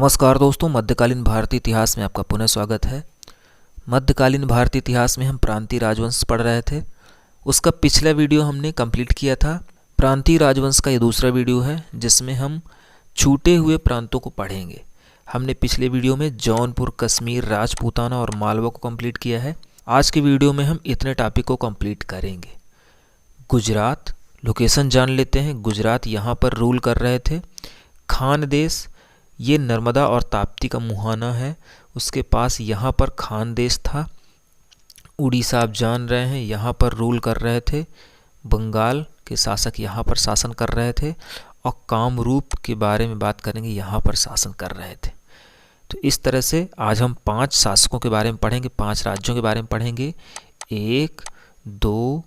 नमस्कार दोस्तों, मध्यकालीन भारतीय इतिहास में आपका पुनः स्वागत है। मध्यकालीन भारतीय इतिहास में हम प्रांतीय राजवंश पढ़ रहे थे। उसका पिछला वीडियो हमने कंप्लीट किया था। प्रांतीय राजवंश का ये दूसरा वीडियो है जिसमें हम छूटे हुए प्रांतों को पढ़ेंगे। हमने पिछले वीडियो में जौनपुर, कश्मीर, राजपूताना और मालवा को कंप्लीट किया है। आज के वीडियो में हम इतने टॉपिक को कंप्लीट करेंगे। गुजरात, लोकेशन जान लेते हैं। गुजरात यहाँ पर रूल कर रहे थे। खान देश, ये नर्मदा और ताप्ती का मुहाना है, उसके पास यहाँ पर खान देश था। उड़ीसा आप जान रहे हैं, यहाँ पर रूल कर रहे थे। बंगाल के शासक यहाँ पर शासन कर रहे थे। और कामरूप के बारे में बात करेंगे, यहाँ पर शासन कर रहे थे। तो इस तरह से आज हम 5 शासकों के बारे में पढ़ेंगे, 5 राज्यों के बारे में पढ़ेंगे। 1, 2,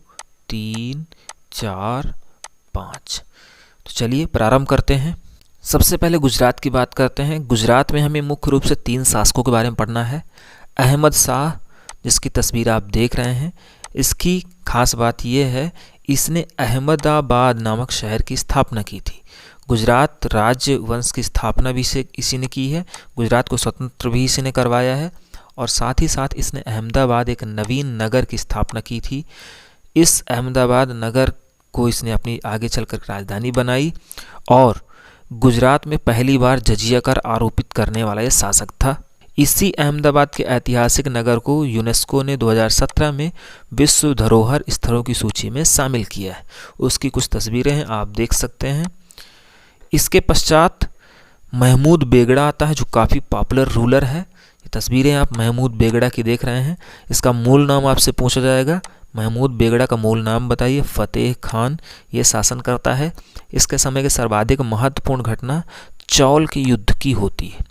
3, 4, 5। तो चलिए प्रारंभ करते हैं। सबसे पहले गुजरात की बात करते हैं। गुजरात में हमें मुख्य रूप से 3 शासकों के बारे में पढ़ना है। अहमद शाह, जिसकी तस्वीर आप देख रहे हैं, इसकी खास बात यह है इसने अहमदाबाद नामक शहर की स्थापना की थी। गुजरात राज्य वंश की स्थापना भी इसी ने की है। गुजरात को स्वतंत्र भी इसी ने करवाया है। और साथ ही साथ इसने अहमदाबाद एक नवीन नगर की स्थापना की थी। इस अहमदाबाद नगर को इसने अपनी आगे चलकर राजधानी बनाई और गुजरात में पहली बार जजिया कर आरोपित करने वाला यह शासक था। इसी अहमदाबाद के ऐतिहासिक नगर को यूनेस्को ने 2017 में विश्व धरोहर स्थलों की सूची में शामिल किया है। उसकी कुछ तस्वीरें हैं, आप देख सकते हैं। इसके पश्चात महमूद बेगड़ा आता है, जो काफ़ी पॉपुलर रूलर है। ये तस्वीरें आप महमूद बेगड़ा की देख रहे हैं। इसका मूल नाम आपसे पूछा जाएगा, महमूद बेगड़ा का मूल नाम बताइए। फतेह खान ये शासन करता है। इसके समय की सर्वाधिक महत्वपूर्ण घटना चौल के युद्ध की होती है।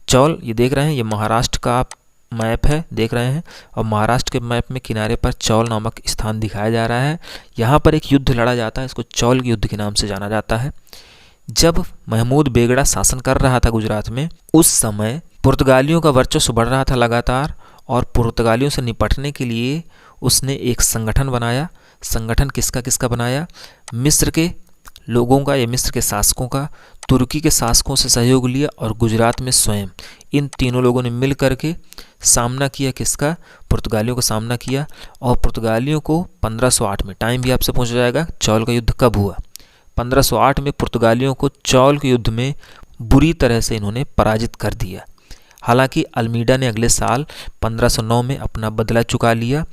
चौल, ये देख रहे हैं, ये महाराष्ट्र का मैप है, देख रहे हैं। और महाराष्ट्र के मैप में किनारे पर चौल नामक स्थान दिखाया जा रहा है। यहाँ पर एक युद्ध लड़ा जाता है, इसको चौल के युद्ध के नाम से जाना जाता है। जब महमूद बेगड़ा शासन कर रहा था गुजरात में, उस समय पुर्तगालियों का वर्चस्व बढ़ रहा था लगातार। और पुर्तगालियों से निपटने के लिए उसने एक संगठन बनाया। संगठन किसका किसका बनाया? मिस्र के लोगों का या मिस्र के शासकों का, तुर्की के शासकों से सहयोग लिया और गुजरात में स्वयं इन तीनों लोगों ने मिल करके सामना किया। किसका? पुर्तगालियों का सामना किया। और पुर्तगालियों को 1508 में, टाइम भी आपसे पूछा जाएगा, चौल का युद्ध कब हुआ? 1508 में पुर्तगालियों को चौल के युद्ध में बुरी तरह से इन्होंने पराजित कर दिया। हालांकि अल्मीडा ने अगले साल 1509 में अपना बदला चुका लिया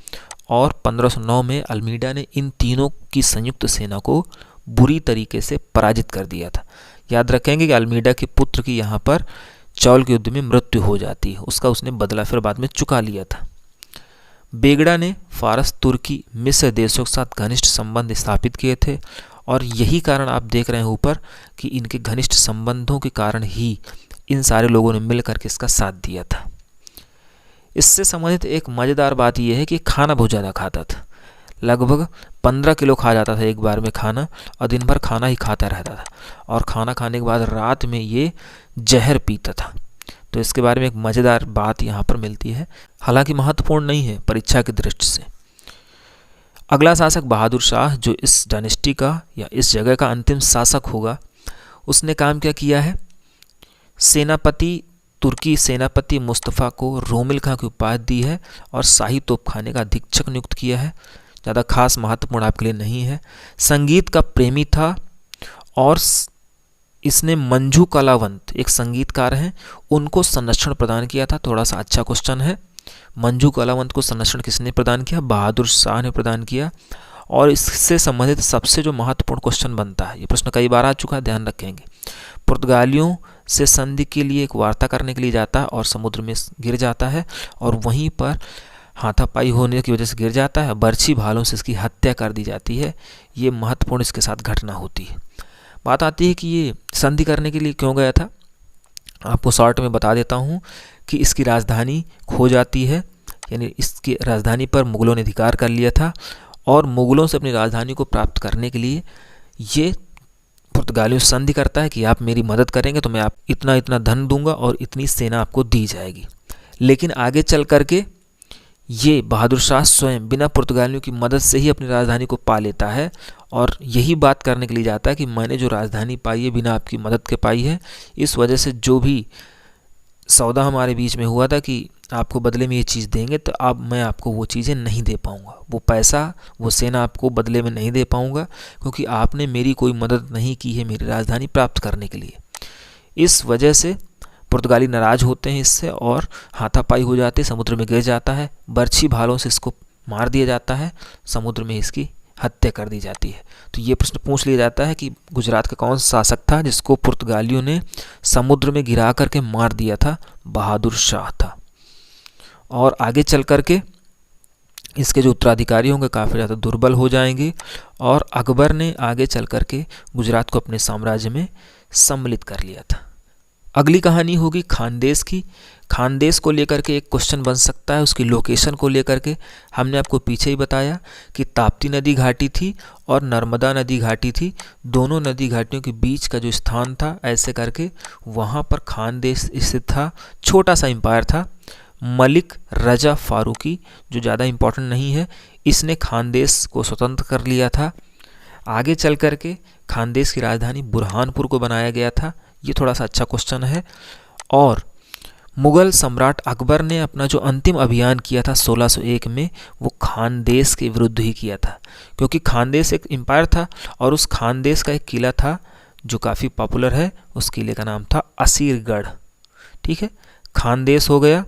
और 1509 में अल्मीडा ने इन तीनों की संयुक्त सेना को बुरी तरीके से पराजित कर दिया था। याद रखेंगे कि अल्मीडा के पुत्र की यहाँ पर चौल के युद्ध में मृत्यु हो जाती है। उसका उसने बदला फिर बाद में चुका लिया था। बेगड़ा ने फारस, तुर्की, मिस्र देशों के साथ घनिष्ठ संबंध स्थापित किए थे। और यही कारण आप देख रहे हैं ऊपर कि इनके घनिष्ठ संबंधों के कारण ही इन सारे लोगों ने मिलकर के इसका साथ दिया था। इससे संबंधित एक मज़ेदार बात यह है कि खाना बहुत ज़्यादा खाता था। लगभग 15 किलो खा जाता था एक बार में खाना, और दिन भर खाना ही खाता रहता था। और खाना खाने के बाद रात में ये जहर पीता था। तो इसके बारे में एक मज़ेदार बात यहाँ पर मिलती है, हालांकि महत्वपूर्ण नहीं है परीक्षा की दृष्टि से। अगला शासक बहादुर शाह, जो इस डायनेस्टी का या इस जगह का अंतिम शासक होगा, उसने काम क्या किया है? सेनापति, तुर्की सेनापति मुस्तफ़ा को रोमिल खां की उपाधि दी है और शाही तोपखाने का अधीक्षक नियुक्त किया है। ज़्यादा खास महत्वपूर्ण आपके लिए नहीं है। संगीत का प्रेमी था और इसने मंजू कलावंत, एक संगीतकार हैं, उनको संरक्षण प्रदान किया था। थोड़ा सा अच्छा क्वेश्चन है। मंजू कलावंत को संरक्षण किसने प्रदान किया? बहादुर शाह ने प्रदान किया। और इससे संबंधित सबसे जो महत्वपूर्ण क्वेश्चन बनता है, ये प्रश्न कई बार आ चुका है, ध्यान रखेंगे। पुर्तगालियों से संधि के लिए एक वार्ता करने के लिए जाता है और समुद्र में गिर जाता है और वहीं पर हाथापाई होने की वजह से गिर जाता है। बर्छी भालों से इसकी हत्या कर दी जाती है। ये महत्वपूर्ण इसके साथ घटना होती है। बात आती है कि ये संधि करने के लिए क्यों गया था। आपको शॉर्ट में बता देता हूँ कि इसकी राजधानी खो जाती है, यानी इसकी राजधानी पर मुगलों ने अधिकार कर लिया था और मुगलों से अपनी राजधानी को प्राप्त करने के लिए ये पुर्तगालियों से संधि करता है कि आप मेरी मदद करेंगे तो मैं आप इतना इतना धन दूंगा और इतनी सेना आपको दी जाएगी। लेकिन आगे चल करके ये बहादुर शाह स्वयं बिना पुर्तगालियों की मदद से ही अपनी राजधानी को पा लेता है और यही बात करने के लिए जाता है कि मैंने जो राजधानी पाई है बिना आपकी मदद के पाई है। इस वजह से जो भी सौदा हमारे बीच में हुआ था कि आपको बदले में ये चीज़ देंगे, तो अब मैं आपको वो चीज़ें नहीं दे पाऊँगा, वो पैसा, वो सेना आपको बदले में नहीं दे पाऊँगा, क्योंकि आपने मेरी कोई मदद नहीं की है मेरी राजधानी प्राप्त करने के लिए। इस वजह से पुर्तगाली नाराज़ होते हैं इससे और हाथापाई हो जाती है, समुद्र में गिर जाता है, बर्छी भालों से इसको मार दिया जाता है, समुद्र में इसकी हत्या कर दी जाती है। तो ये प्रश्न पूछ लिया जाता है कि गुजरात का कौन सा शासक था जिसको पुर्तगालियों ने समुद्र में गिरा करके मार दिया था? बहादुर शाह था। और आगे चल करके इसके जो उत्तराधिकारी होंगे काफ़ी ज़्यादा दुर्बल हो जाएंगे और अकबर ने आगे चल करके गुजरात को अपने साम्राज्य में सम्मिलित कर लिया था। अगली कहानी होगी खानदेश की। खानदेश को लेकर के एक क्वेश्चन बन सकता है, उसकी लोकेशन को लेकर के। हमने आपको पीछे ही बताया कि ताप्ती नदी घाटी थी और नर्मदा नदी घाटी थी, दोनों नदी घाटियों के बीच का जो स्थान था, ऐसे करके वहाँ पर खानदेश स्थित था। छोटा सा एम्पायर था। मलिक रजा फारूकी, जो ज़्यादा इम्पोर्टेंट नहीं है, इसने खानदेश को स्वतंत्र कर लिया था। आगे चल करके खानदेश की राजधानी बुरहानपुर को बनाया गया था। ये थोड़ा सा अच्छा क्वेश्चन है। और मुग़ल सम्राट अकबर ने अपना जो अंतिम अभियान किया था 1601 में, वो खानदेश के विरुद्ध ही किया था, क्योंकि खानदेश एक एम्पायर था और उस खानदेश का एक किला था जो काफ़ी पॉपुलर है। उस किले का नाम था असीरगढ़। ठीक है, खानदेश हो गया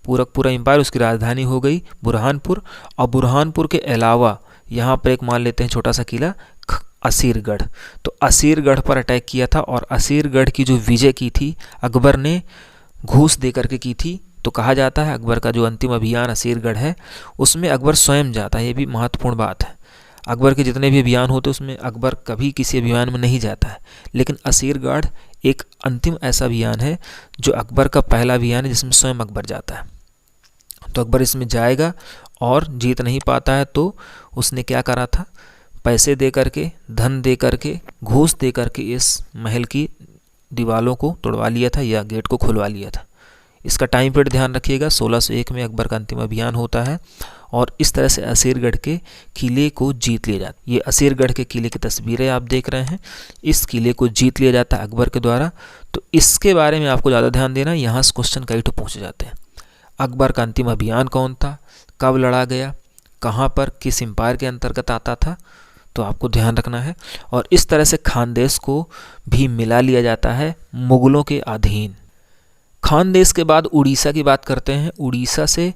पूरा एम्पायर, उसकी राजधानी हो गई बुरहानपुर। और बुरहानपुर के अलावा यहाँ पर एक मान लेते हैं छोटा सा किला असीरगढ़। तो असीरगढ़ पर अटैक किया था और असीरगढ़ की जो विजय की थी अकबर ने घूस दे करके की थी। तो कहा जाता है अकबर का जो अंतिम अभियान असीरगढ़ है उसमें अकबर स्वयं जाता है। ये भी महत्वपूर्ण बात है। अकबर के जितने भी अभियान होते हैं उसमें अकबर कभी किसी अभियान में नहीं जाता है, लेकिन असीरगढ़ एक अंतिम ऐसा अभियान है जो अकबर का पहला अभियान है जिसमें स्वयं अकबर जाता है। तो अकबर इसमें जाएगा और जीत नहीं पाता है, तो उसने क्या करा था, पैसे दे करके, धन दे करके, घूस दे करके इस महल की दीवारों को तोड़वा लिया था या गेट को खुलवा लिया था। इसका टाइम पीरियड ध्यान रखिएगा, 1601 में अकबर का अंतिम अभियान होता है और इस तरह से असीरगढ़ के किले को जीत लिया जाता है। ये असीरगढ़ के किले की तस्वीरें आप देख रहे हैं। इस किले को जीत लिया जाता है अकबर के द्वारा। तो इसके बारे में आपको ज़्यादा ध्यान देना, यहाँ से क्वेश्चन कई तो पूछे जाते हैं। अकबर का अंतिम अभियान कौन था, कब लड़ा गया, कहाँ पर, किस एम्पायर के अंतर्गत आता था, तो आपको ध्यान रखना है। और इस तरह से खानदेश को भी मिला लिया जाता है मुग़लों के अधीन। खानदेश के बाद उड़ीसा की बात करते हैं। उड़ीसा से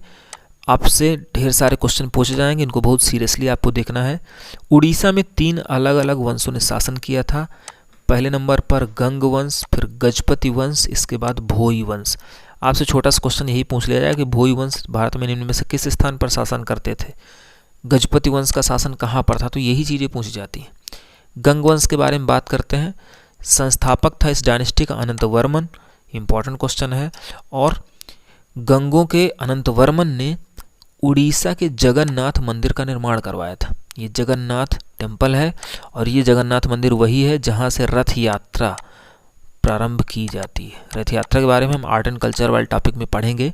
आपसे ढेर सारे क्वेश्चन पूछे जाएंगे, इनको बहुत सीरियसली आपको देखना है। उड़ीसा में 3 अलग अलग वंशों ने शासन किया था। पहले नंबर पर गंग वंश, फिर गजपति वंश, इसके बाद भोई वंश। आपसे छोटा सा क्वेश्चन यही पूछ लिया जाए कि भोई वंश भारत में निम्न में से किस स्थान पर शासन करते थे, गजपति वंश का शासन कहाँ पर था, तो यही चीज़ें पूछी जाती हैं। गंग वंश के बारे में बात करते हैं। संस्थापक था इस डायनेस्टी का अनंत वर्मन, इम्पॉर्टेंट क्वेश्चन है। और गंगों के अनंत वर्मन ने उड़ीसा के जगन्नाथ मंदिर का निर्माण करवाया था। ये जगन्नाथ टेम्पल है और ये जगन्नाथ मंदिर वही है जहाँ से रथ यात्रा प्रारंभ की जाती है। रथ यात्रा के बारे में हम आर्ट एंड कल्चर वाले टॉपिक में पढ़ेंगे।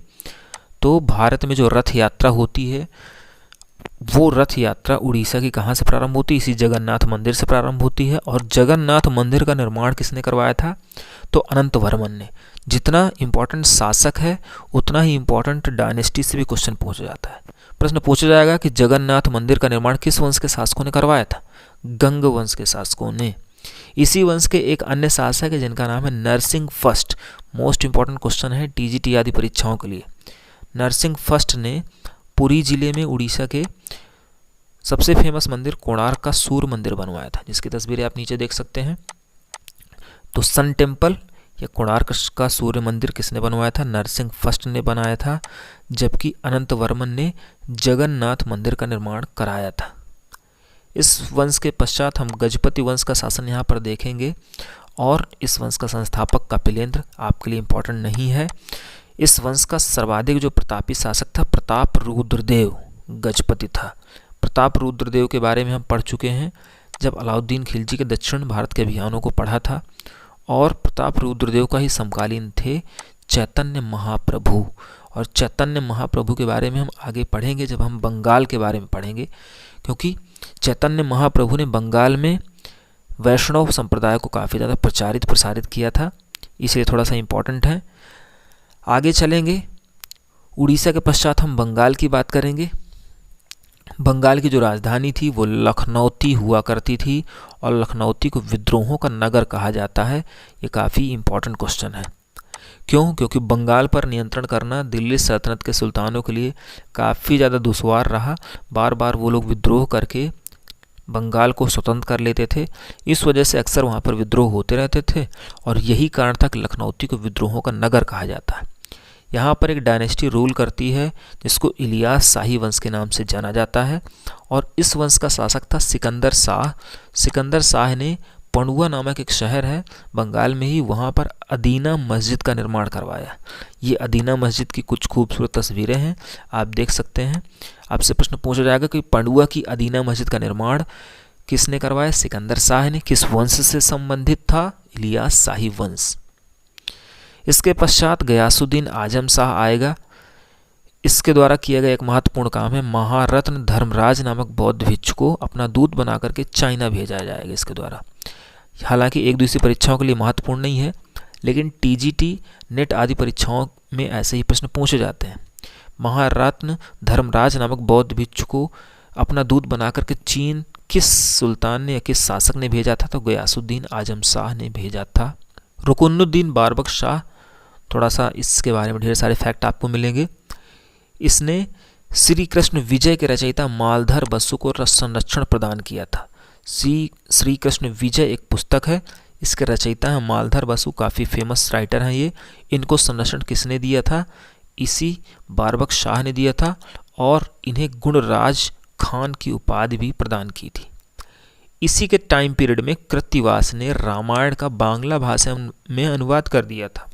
तो भारत में जो रथ यात्रा होती है वो रथ यात्रा उड़ीसा की कहाँ से प्रारंभ होती है, इसी जगन्नाथ मंदिर से प्रारंभ होती है। और जगन्नाथ मंदिर का निर्माण किसने करवाया था, तो अनंत वर्मन ने। जितना इम्पोर्टेंट शासक है उतना ही इम्पोर्टेंट डायनेस्टी से भी क्वेश्चन पूछा जाता है। प्रश्न पूछा जाएगा कि जगन्नाथ मंदिर का निर्माण किस वंश के शासकों ने करवाया था, गंग वंश के शासकों ने। इसी वंश के एक अन्य शासक है जिनका नाम है Narsingh first. Most important question है टीजीटी आदि परीक्षाओं के लिए। नरसिंह फर्स्ट ने पुरी जिले में उड़ीसा के सबसे फेमस मंदिर कोणार्क का सूर्य मंदिर बनवाया था, जिसकी तस्वीरें आप नीचे देख सकते हैं। तो सन टेम्पल या कोणार्क का सूर्य मंदिर किसने बनवाया था, नरसिंह फर्स्ट ने बनाया था। जबकि अनंत वर्मन ने जगन्नाथ मंदिर का निर्माण कराया था। इस वंश के पश्चात हम गजपति वंश का शासन यहाँ पर देखेंगे और इस वंश का संस्थापक कपिलेंद्र आपके लिए इम्पोर्टेंट नहीं है। इस वंश का सर्वाधिक जो प्रतापी शासक था प्रताप रुद्रदेव गजपति था। प्रताप रुद्रदेव के बारे में हम पढ़ चुके हैं जब अलाउद्दीन खिलजी के दक्षिण भारत के अभियानों को पढ़ा था। और प्रताप रुद्रदेव का ही समकालीन थे चैतन्य महाप्रभु। और चैतन्य महाप्रभु के बारे में हम आगे पढ़ेंगे जब हम बंगाल के बारे में पढ़ेंगे, क्योंकि चैतन्य महाप्रभु ने बंगाल में वैष्णव संप्रदाय को काफ़ी ज़्यादा प्रसारित किया था, इसलिए थोड़ा सा इम्पोर्टेंट है। आगे चलेंगे, उड़ीसा के पश्चात हम बंगाल की बात करेंगे। बंगाल की जो राजधानी थी वो लखनऊती हुआ करती थी और लखनऊती को विद्रोहों का नगर कहा जाता है। ये काफ़ी इम्पोर्टेंट क्वेश्चन है। क्यों? क्योंकि बंगाल पर नियंत्रण करना दिल्ली सल्तनत के सुल्तानों के लिए काफ़ी ज़्यादा दुश्वार रहा। बार बार वो लोग विद्रोह करके बंगाल को स्वतंत्र कर लेते थे। इस वजह से अक्सर वहाँ पर विद्रोह होते रहते थे और यही कारण था कि लखनऊती को विद्रोहों का नगर कहा जाता है। यहाँ पर एक डायनेस्टी रूल करती है जिसको इलियास शाही वंश के नाम से जाना जाता है और इस वंश का शासक था सिकंदर शाह। सिकंदर शाह ने पंडुआ नामक एक शहर है बंगाल में ही, वहाँ पर अदीना मस्जिद का निर्माण करवाया। ये अदीना मस्जिद की कुछ खूबसूरत तस्वीरें हैं, आप देख सकते हैं। आपसे प्रश्न पूछा जाएगा कि पंडुआ की अदीना मस्जिद का निर्माण किसने करवाया? सिकंदर शाह ने। किस वंश से संबंधित था? इलियास शाही वंश। इसके पश्चात गयासुद्दीन आजम शाह आएगा। इसके द्वारा किया गया एक महत्वपूर्ण काम है, महारत्न धर्मराज नामक बौद्ध भिक्षु को अपना दूत बना करके चाइना भेजा जाएगा इसके द्वारा। हालांकि एक दूसरी परीक्षाओं के लिए महत्वपूर्ण नहीं है, लेकिन टीजीटी, नेट आदि परीक्षाओं में ऐसे ही प्रश्न पूछे जाते हैं। महारत्न धर्मराज नामक बौद्ध भिक्षु को अपना दूत बना करके चीन किस सुल्तान ने या किस शासक ने भेजा था? तो गयासुद्दीन आजम शाह ने भेजा था। रुकनुद्दीन बारबक शाह, थोड़ा सा इसके बारे में ढेर सारे फैक्ट आपको मिलेंगे। इसने श्री कृष्ण विजय के रचयिता मालधर बसु को संरक्षण प्रदान किया था। श्री कृष्ण विजय एक पुस्तक है, इसके रचयिता हैं मालधर बसु, काफ़ी फेमस राइटर हैं ये। इनको संरक्षण किसने दिया था? इसी बारबक शाह ने दिया था और इन्हें गुणराज खान की उपाधि भी प्रदान की थी। इसी के टाइम पीरियड में कृत्तिवास ने रामायण का बांग्ला भाषा में अनुवाद कर दिया था।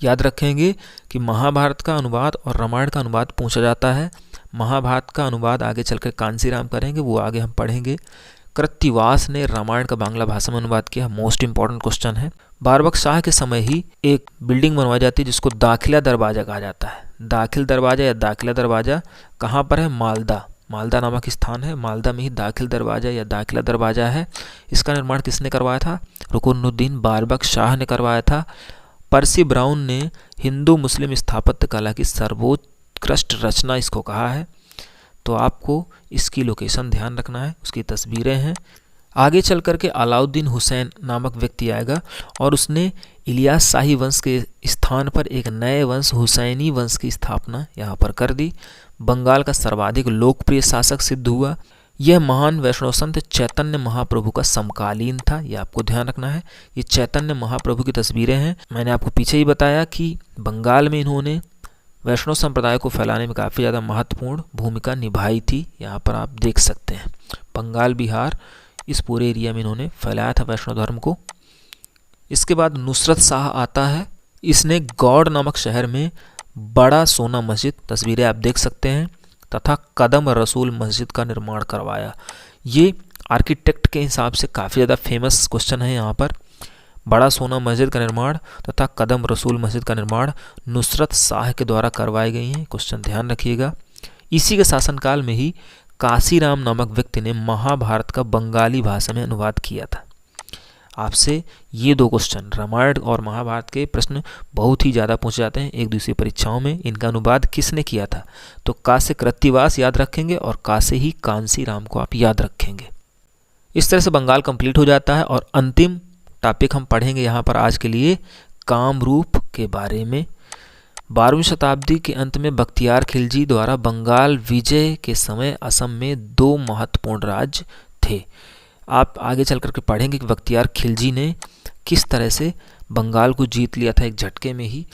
याद रखेंगे कि महाभारत का अनुवाद और रामायण का अनुवाद पूछा जाता है। महाभारत का अनुवाद आगे चलकर कांसीराम करेंगे, वो आगे हम पढ़ेंगे। कृत्तिवास ने रामायण का बांग्ला भाषा में अनुवाद किया, मोस्ट इंपॉर्टेंट क्वेश्चन है। बारबक शाह के समय ही एक बिल्डिंग बनवाई जाती है जिसको दाखिला दरवाज़ा कहा जाता है। दाखिल दरवाज़ा या दाखिला दरवाज़ा कहाँ पर है? मालदा नामक स्थान है, मालदा में ही दाखिल दरवाज़ा या दाखिला दरवाज़ा है। इसका निर्माण किसने करवाया था? रुकनुद्दीन बारबक शाह ने करवाया था। पर्सी ब्राउन ने हिंदू मुस्लिम स्थापत्य कला की सर्वोत्कृष्ट रचना इसको कहा है। तो आपको इसकी लोकेशन ध्यान रखना है, उसकी तस्वीरें हैं। आगे चल कर के अलाउद्दीन हुसैन नामक व्यक्ति आएगा और उसने इलियास शाही वंश के स्थान पर एक नए वंश हुसैनी वंश की स्थापना यहाँ पर कर दी। बंगाल का सर्वाधिक लोकप्रिय शासक सिद्ध हुआ। यह महान वैष्णव संत चैतन्य महाप्रभु का समकालीन था, यह आपको ध्यान रखना है। ये चैतन्य महाप्रभु की तस्वीरें हैं। मैंने आपको पीछे ही बताया कि बंगाल में इन्होंने वैष्णव संप्रदाय को फैलाने में काफ़ी ज़्यादा महत्वपूर्ण भूमिका निभाई थी। यहाँ पर आप देख सकते हैं बंगाल, बिहार, इस पूरे एरिया में इन्होंने फैलाया था वैष्णव धर्म को। इसके बाद नुसरत शाह आता है। इसने गौड़ नामक शहर में बड़ा सोना मस्जिद, तस्वीरें आप देख सकते हैं, तथा कदम रसूल मस्जिद का निर्माण करवाया। ये आर्किटेक्ट के हिसाब से काफ़ी ज़्यादा फेमस क्वेश्चन है यहाँ पर। बड़ा सोना मस्जिद का निर्माण तथा कदम रसूल मस्जिद का निर्माण नुसरत शाह के द्वारा करवाई गई हैं, क्वेश्चन ध्यान रखिएगा। इसी के शासनकाल में ही काशीराम नामक व्यक्ति ने महाभारत का बंगाली भाषा में अनुवाद किया था। आपसे ये दो क्वेश्चन, रामायण और महाभारत के प्रश्न बहुत ही ज़्यादा पूछे जाते हैं एक दूसरी परीक्षाओं में। इनका अनुवाद किसने किया था? तो का से कृत्तिवास याद रखेंगे और का से ही कांसीराम को आप याद रखेंगे। इस तरह से बंगाल कंप्लीट हो जाता है और अंतिम टॉपिक हम पढ़ेंगे यहाँ पर आज के लिए कामरूप के बारे में। 12वीं शताब्दी के अंत में बख्तियार खिलजी द्वारा बंगाल विजय के समय असम में 2 महत्वपूर्ण राज्य थे। आप आगे चल करके पढ़ेंगे कि बख्तियार खिलजी ने किस तरह से बंगाल को जीत लिया था एक झटके में ही।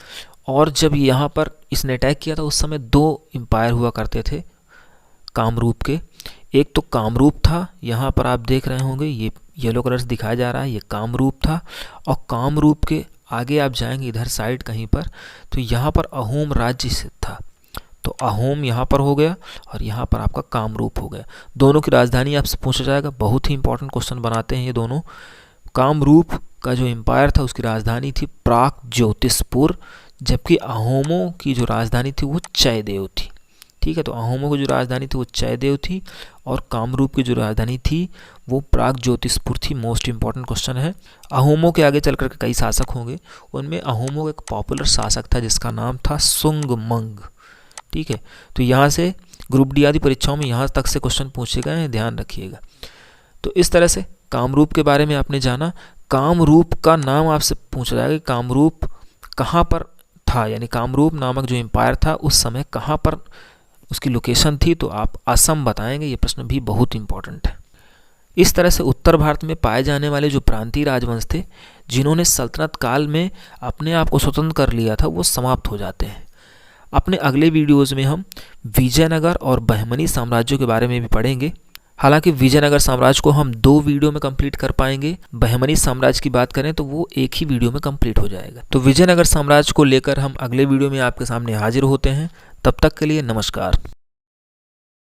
और जब यहाँ पर इसने अटैक किया था उस समय 2 एम्पायर हुआ करते थे कामरूप के। एक तो कामरूप था, यहाँ पर आप देख रहे होंगे ये येलो कलर से दिखाया जा रहा है, ये कामरूप था। और कामरूप के आगे आप जाएंगे इधर साइड कहीं पर तो यहाँ पर अहोम राज्य स्थित था। तो अहोम यहाँ पर हो गया और यहाँ पर आपका कामरूप हो गया। दोनों की राजधानी आपसे पूछा जाएगा, बहुत ही इंपॉर्टेंट क्वेश्चन बनाते हैं ये दोनों। कामरूप का जो एम्पायर था उसकी राजधानी थी प्राक ज्योतिषपुर, जबकि अहोमों की जो राजधानी थी वो चयदेव थी। ठीक है। तो अहोमों की जो राजधानी थी वो जयदेव थी और कामरूप की जो राजधानी थी वो प्रागज्योतिषपुर थी। मोस्ट इंपॉर्टेंट क्वेश्चन है। अहोमों के आगे चल करके कई शासक होंगे, उनमें अहोमों का एक पॉपुलर शासक था जिसका नाम था सुंगमंग। ठीक है, तो यहाँ से ग्रुप डी आदि परीक्षाओं में यहाँ तक से क्वेश्चन पूछे गए हैं, ध्यान रखिएगा। तो इस तरह से कामरूप के बारे में आपने जाना। कामरूप का नाम आपसे पूछा जाएगा कि कामरूप कहाँ पर था, यानी कामरूप नामक जो एम्पायर था उस समय कहाँ पर उसकी लोकेशन थी, तो आप असम बताएंगे। ये प्रश्न भी बहुत इंपॉर्टेंट है। इस तरह से उत्तर भारत में पाए जाने वाले जो प्रांतीय राजवंश थे जिन्होंने सल्तनत काल में अपने आप को स्वतंत्र कर लिया था वो समाप्त हो जाते हैं। अपने अगले वीडियोज़ में हम विजयनगर और बहमनी साम्राज्यों के बारे में भी पढ़ेंगे। हालांकि विजयनगर साम्राज्य को हम 2 वीडियो में कंप्लीट कर पाएंगे, बहमनी साम्राज्य की बात करें तो वो एक ही वीडियो में कंप्लीट हो जाएगा। तो विजयनगर साम्राज्य को लेकर हम अगले वीडियो में आपके सामने हाजिर होते हैं। तब तक के लिए नमस्कार।